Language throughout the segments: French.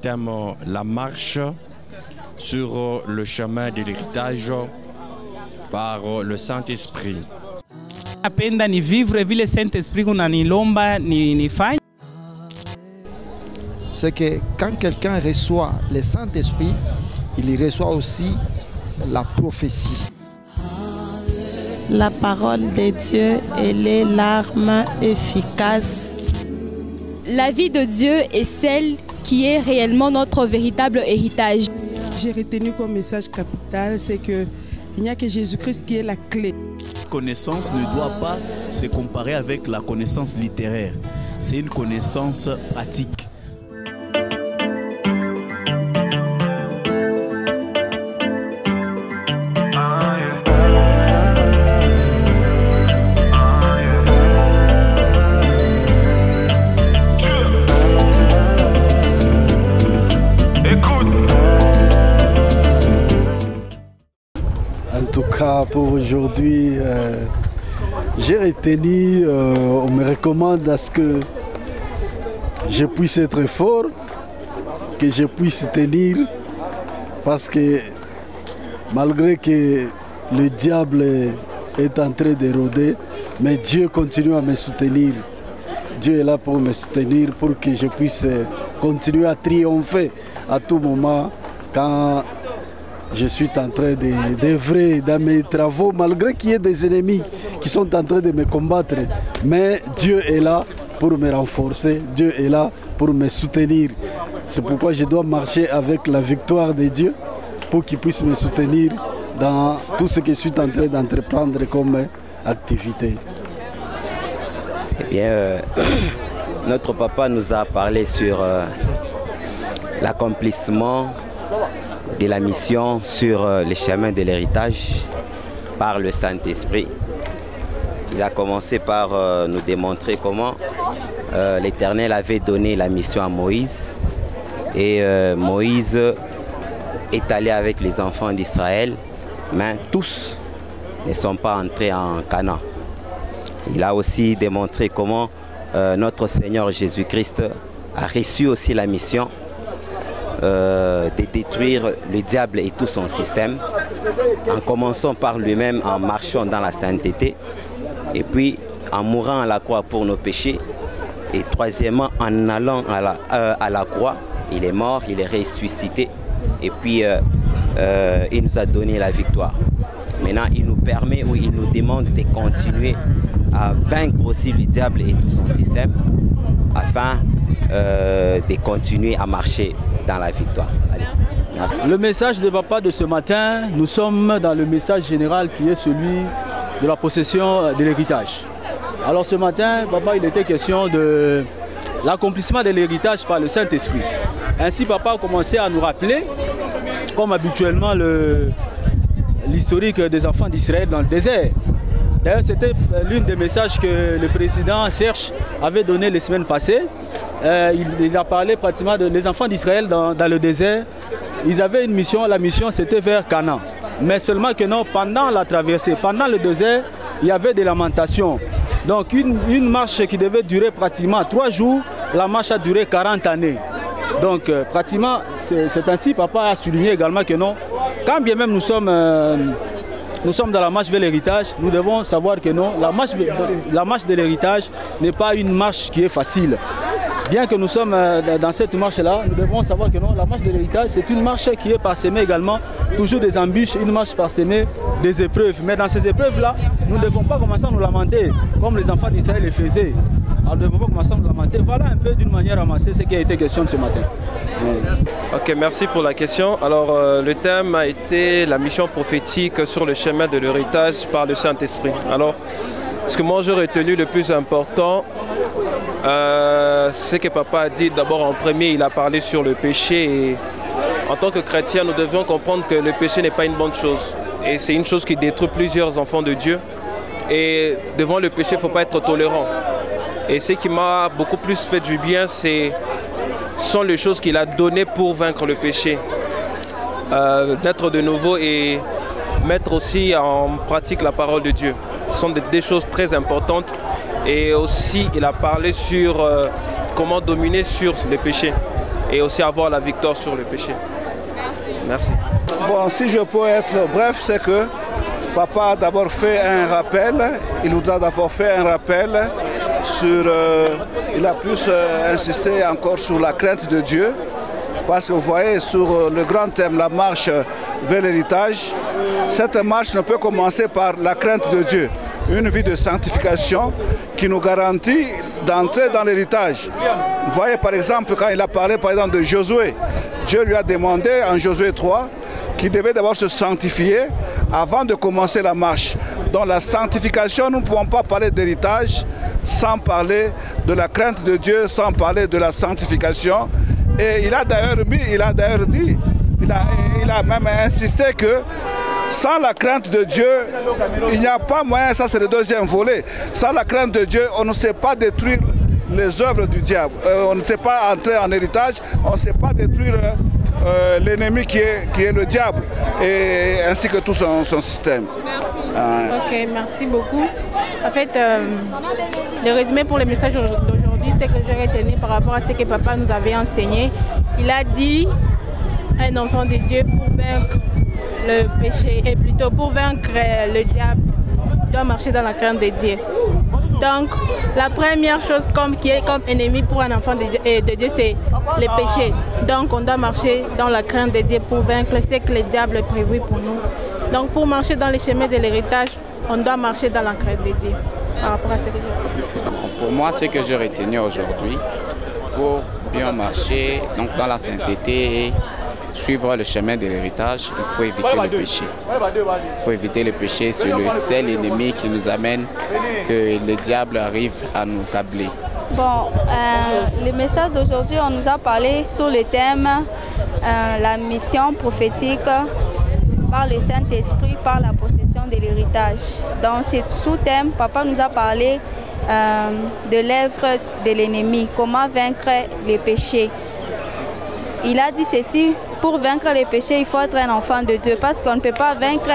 thème la marche sur le chemin de l'héritage par le Saint-Esprit. Napenda ni vivre vile Saint-Esprit kunanilomba nifanye. C'est que quand quelqu'un reçoit le Saint-Esprit, il reçoit aussi la prophétie. La parole de Dieu, elle est l'arme efficace. La vie de Dieu est celle qui est réellement notre véritable héritage. J'ai retenu comme message capital, c'est qu'il n'y a que Jésus-Christ qui est la clé. La connaissance ne doit pas se comparer avec la connaissance littéraire. C'est une connaissance pratique. En tout cas, pour aujourd'hui, j'ai retenu, on me recommande à ce que je puisse être fort, que je puisse tenir, parce que malgré que le diable est en train d'éroder, mais Dieu continue à me soutenir. Dieu est là pour me soutenir, pour que je puisse continuer à triompher à tout moment quand je suis en train d'œuvrer dans mes travaux, malgré qu'il y ait des ennemis qui sont en train de me combattre. Mais Dieu est là pour me renforcer, Dieu est là pour me soutenir. C'est pourquoi je dois marcher avec la victoire de Dieu pour qu'il puisse me soutenir dans tout ce que je suis en train d'entreprendre comme activité. Eh bien, notre papa nous a parlé sur l'accomplissement de la mission sur les chemins de l'héritage par le Saint-Esprit. Il a commencé par nous démontrer comment l'Éternel avait donné la mission à Moïse. Et Moïse est allé avec les enfants d'Israël, mais tous ne sont pas entrés en Canaan. Il a aussi démontré comment notre Seigneur Jésus-Christ a reçu aussi la mission de détruire le diable et tout son système, en commençant par lui-même, en marchant dans la sainteté, et puis en mourant à la croix pour nos péchés, et troisièmement en allant à la croix, il est mort, il est ressuscité, et puis il nous a donné la victoire. Maintenant, il nous permet ou il nous demande de continuer à vaincre aussi le diable et tout son système, afin de continuer à marcher dans la victoire. Le message de papa de ce matin, nous sommes dans le message général qui est celui de la possession de l'héritage. Alors ce matin, papa, il était question de l'accomplissement de l'héritage par le Saint-Esprit. Ainsi, papa a commencé à nous rappeler, comme habituellement, l'historique des enfants d'Israël dans le désert. D'ailleurs, c'était l'un des messages que le président Serge avait donné les semaines passées. Il a parlé pratiquement des enfants d'Israël dans le désert. Ils avaient une mission, la mission c'était vers Canaan. Mais seulement que non, pendant la traversée, pendant le désert, il y avait des lamentations. Donc une marche qui devait durer pratiquement 3 jours, la marche a duré 40 années. Donc pratiquement, c'est ainsi, papa a souligné également que non, quand bien même nous sommes dans la marche vers l'héritage, nous devons savoir que non, la marche de l'héritage n'est pas une marche qui est facile. Bien que nous sommes dans cette marche-là, nous devons savoir que non, la marche de l'héritage, c'est une marche qui est parsemée également, toujours des embûches, une marche parsemée des épreuves. Mais dans ces épreuves-là, nous ne devons pas commencer à nous lamenter, comme les enfants d'Israël le faisaient. Alors, nous ne devons pas commencer à nous lamenter. Voilà un peu d'une manière ramassée ce qui a été question de ce matin. Ok, merci pour la question. Alors, le thème a été la mission prophétique sur le chemin de l'héritage par le Saint-Esprit. Alors, ce que moi j'ai retenu le plus important, c'est que papa a dit d'abord en premier, il a parlé sur le péché. Et en tant que chrétien, nous devons comprendre que le péché n'est pas une bonne chose. Et c'est une chose qui détruit plusieurs enfants de Dieu. Et devant le péché, il ne faut pas être tolérant. Et ce qui m'a beaucoup plus fait du bien, sont les choses qu'il a données pour vaincre le péché. Naître de nouveau et mettre aussi en pratique la parole de Dieu. Ce sont des choses très importantes. Et aussi, il a parlé sur comment dominer sur le péché. et aussi avoir la victoire sur le péché. Merci. Bon, si je peux être bref, c'est que papa a d'abord fait un rappel, il nous a d'abord fait un rappel sur, il a plus insisté encore sur la crainte de Dieu, parce que vous voyez sur le grand thème, la marche vers l'héritage, cette marche ne peut commencer par la crainte de Dieu, une vie de sanctification qui nous garantit d'entrer dans l'héritage. Vous voyez par exemple quand il a parlé par exemple de Josué, Dieu lui a demandé en Josué 3 qu'il devait d'abord se sanctifier avant de commencer la marche. Dans la sanctification, nous ne pouvons pas parler d'héritage sans parler de la crainte de Dieu, sans parler de la sanctification. Et il a d'ailleurs dit, il a même insisté que sans la crainte de Dieu, il n'y a pas moyen, ça c'est le deuxième volet, sans la crainte de Dieu, on ne sait pas détruire les œuvres du diable. On ne sait pas entrer en héritage, on ne sait pas détruire l'ennemi qui est le diable, et ainsi que tout son système. Merci. Ok, merci beaucoup. En fait, le résumé pour le message d'aujourd'hui, c'est que je retenu par rapport à ce que papa nous avait enseigné. Il a dit, un enfant de Dieu pour vaincre le péché, et plutôt pour vaincre le diable, doit marcher dans la crainte de Dieu. Donc, la première chose qui est comme ennemi pour un enfant de Dieu, c'est le péché. Donc, on doit marcher dans la crainte de Dieu pour vaincre ce que le diable a prévu pour nous. Donc, pour marcher dans les chemins de l'héritage, on doit marcher dans la crainte de Dieu. Par rapport à ce que pour moi, ce que j'ai retenu aujourd'hui, pour bien marcher donc dans la sainteté et suivre le chemin de l'héritage, il faut éviter le péché. Il faut éviter le péché, c'est le seul ennemi qui nous amène que le diable arrive à nous câbler. Bon, le message d'aujourd'hui, on nous a parlé sur le thème la mission prophétique par le Saint-Esprit, par la possession de l'héritage. Dans ce sous-thème, papa nous a parlé de l'œuvre de l'ennemi, comment vaincre les péchés. Il a dit ceci, pour vaincre les péchés, il faut être un enfant de Dieu, parce qu'on ne peut pas vaincre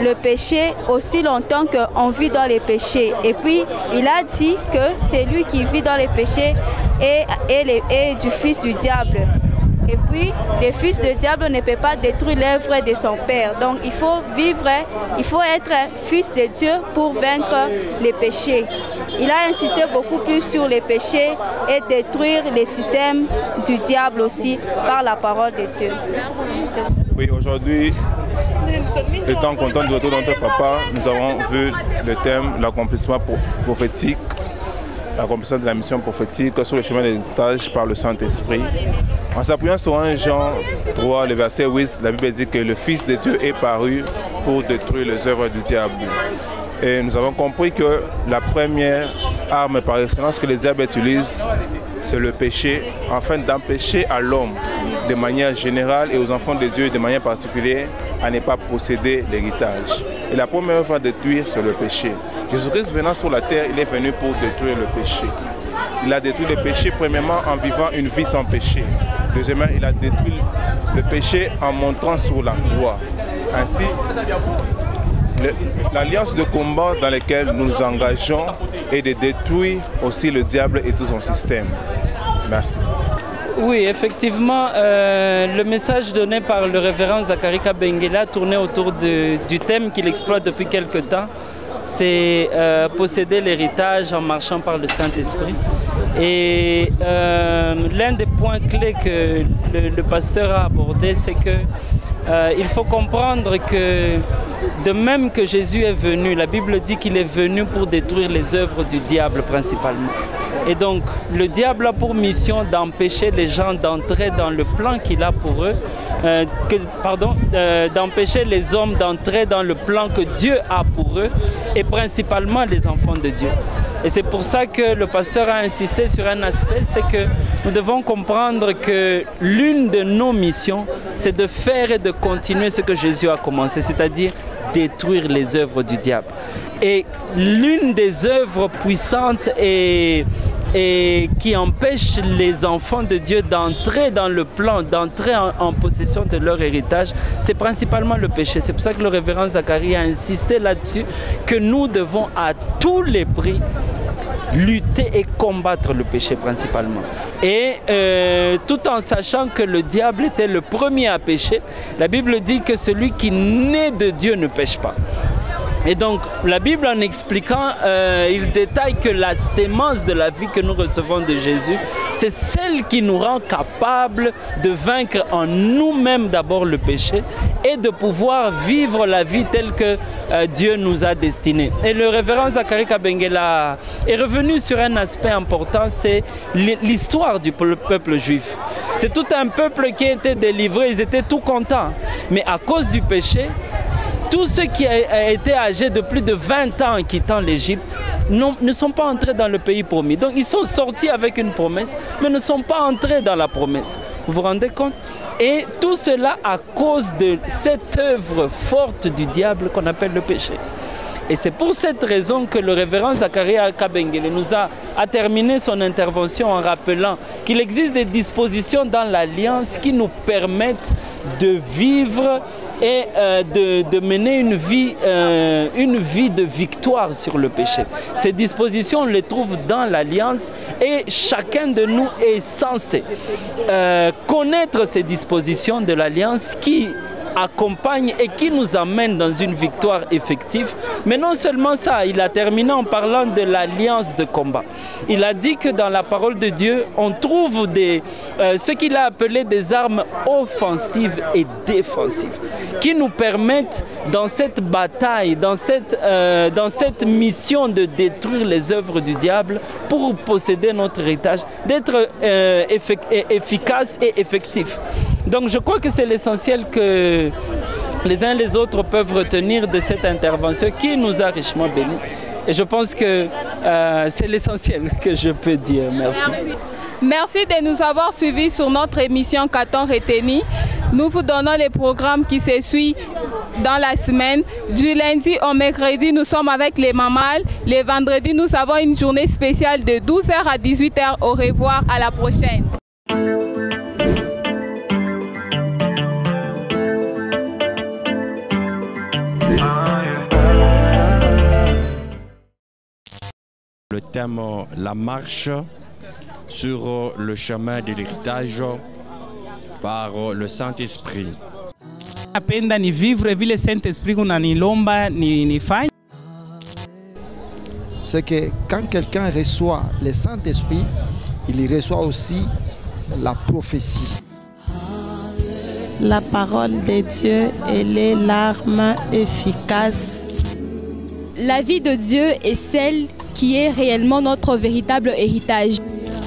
le péché aussi longtemps qu'on vit dans les péchés. Et puis, il a dit que celui qui vit dans les péchés est du fils du diable. Et puis, le fils du diable ne peut pas détruire l'œuvre de son père. Donc, il faut vivre, il faut être fils de Dieu pour vaincre les péchés. Il a insisté beaucoup plus sur les péchés et détruire les systèmes du diable aussi par la parole de Dieu. Oui, aujourd'hui, étant content de retour dans notre papa, nous avons vu le thème, l'accomplissement prophétique, l'accomplissement de la mission prophétique sur le chemin de l'héritage par le Saint-Esprit. En s'appuyant sur 1 Jean 3, le verset 8, la Bible dit que le Fils de Dieu est paru pour détruire les œuvres du diable. Et nous avons compris que la première arme par excellence que le diable utilise, c'est le péché, afin d'empêcher à l'homme, de manière générale, et aux enfants de Dieu de manière particulière, à ne pas posséder l'héritage. Et la première œuvre à détruire, c'est le péché. Jésus-Christ venant sur la terre, il est venu pour détruire le péché. Il a détruit le péché, premièrement, en vivant une vie sans péché. Deuxièmement, il a détruit le péché en montant sur la croix. Ainsi, l'alliance de combat dans laquelle nous nous engageons est de détruire aussi le diable et tout son système. Merci. Oui, effectivement, le message donné par le révérend Zacharie Kabengela tournait autour du thème qu'il exploite depuis quelque temps. C'est posséder l'héritage en marchant par le Saint-Esprit. Et l'un des points clés que le pasteur a abordé, c'est que il faut comprendre que de même que Jésus est venu, la Bible dit qu'il est venu pour détruire les œuvres du diable principalement. Et donc, le diable a pour mission d'empêcher les gens d'entrer dans le plan qu'il a pour eux, d'empêcher les hommes d'entrer dans le plan que Dieu a pour eux, et principalement les enfants de Dieu. Et c'est pour ça que le pasteur a insisté sur un aspect, c'est que nous devons comprendre que l'une de nos missions, c'est de faire et de continuer ce que Jésus a commencé, c'est-à-dire détruire les œuvres du diable. Et l'une des œuvres puissantes et qui empêche les enfants de Dieu d'entrer dans le plan, d'entrer en possession de leur héritage, c'est principalement le péché. C'est pour ça que le révérend Zacharie a insisté là-dessus, que nous devons à tous les prix lutter et combattre le péché principalement. Et tout en sachant que le diable était le premier à pécher, la Bible dit que celui qui naît de Dieu ne pêche pas. Et donc, la Bible, en expliquant, il détaille que la sémence de la vie que nous recevons de Jésus, c'est celle qui nous rend capables de vaincre en nous-mêmes d'abord le péché et de pouvoir vivre la vie telle que Dieu nous a destinée. Et le révérend Zacharie Kabengela est revenu sur un aspect important, c'est l'histoire du peuple juif. C'est tout un peuple qui a été délivré, ils étaient tout contents. Mais à cause du péché, tous ceux qui ont été âgés de plus de 20 ans en quittant l'Égypte ne sont pas entrés dans le pays promis. Donc ils sont sortis avec une promesse, mais ne sont pas entrés dans la promesse. Vous vous rendez compte? Et tout cela à cause de cette œuvre forte du diable qu'on appelle le péché. Et c'est pour cette raison que le révérend Zacharie Kabengele nous a terminé son intervention en rappelant qu'il existe des dispositions dans l'Alliance qui nous permettent de vivre et de mener une vie de victoire sur le péché. Ces dispositions, on les trouve dans l'Alliance et chacun de nous est censé connaître ces dispositions de l'Alliance qui accompagne et qui nous amène dans une victoire effective. Mais non seulement ça, il a terminé en parlant de l'alliance de combat. Il a dit que dans la parole de Dieu, on trouve ce qu'il a appelé des armes offensives et défensives qui nous permettent dans cette bataille, dans cette mission de détruire les œuvres du diable pour posséder notre héritage, d'être efficace et effectif. Donc je crois que c'est l'essentiel que les uns et les autres peuvent retenir de cette intervention qui nous a richement bénis. Et je pense que c'est l'essentiel que je peux dire. Merci. Merci de nous avoir suivis sur notre émission Qu'a-t-on retenu. Nous vous donnons les programmes qui se suivent dans la semaine. Du lundi au mercredi, nous sommes avec les mamals. Les vendredis, nous avons une journée spéciale de 12h à 18h. Au revoir, à la prochaine. Le thème la marche sur le chemin de l'héritage par le Saint-Esprit. Napenda ni vivre vile Saint-Esprit unanilomba nifanye. C'est que quand quelqu'un reçoit le Saint-Esprit, il reçoit aussi la prophétie. La parole de Dieu, elle est l'arme efficace. La vie de Dieu est celle qui est réellement notre véritable héritage.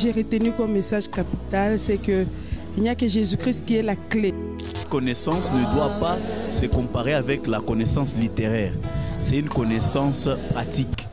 J'ai retenu comme message capital, c'est qu'il n'y a que Jésus-Christ qui est la clé. La connaissance ne doit pas se comparer avec la connaissance littéraire. C'est une connaissance pratique.